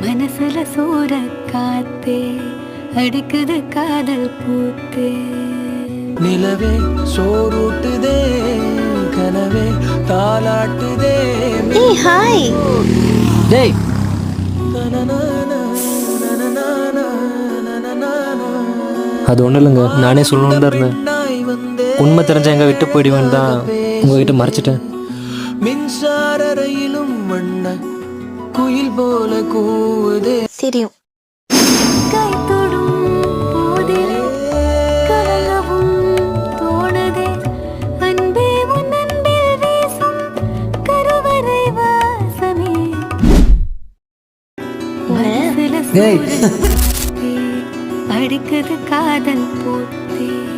மனசுல சூற காத்தே அடிக்குது காதல் பூத்தே நிலவே சோறுட்டுதே கனவே தாலாட்டுதே. ஏய் ஹாய். டேய் அது ஒன்றும் இல்லைங்க, நானே சொல்லணும்னு தான் இருந்தேன். உண்மை தெரிஞ்ச எங்க விட்டு போயிடுவேன் தான் உங்ககிட்ட மறைச்சிட்டேன். மின்சார ரயிலும் வண்ண குயில் போல கூவுதே. தெரியும். கை தொடும் போதிலே கலங்கவும் தோணுதே அன்பே உன் அன்பில் வீசும் கருவறை வாசமே மனசுல ஏய். சூற அடிக்குது காதல் பூத்தே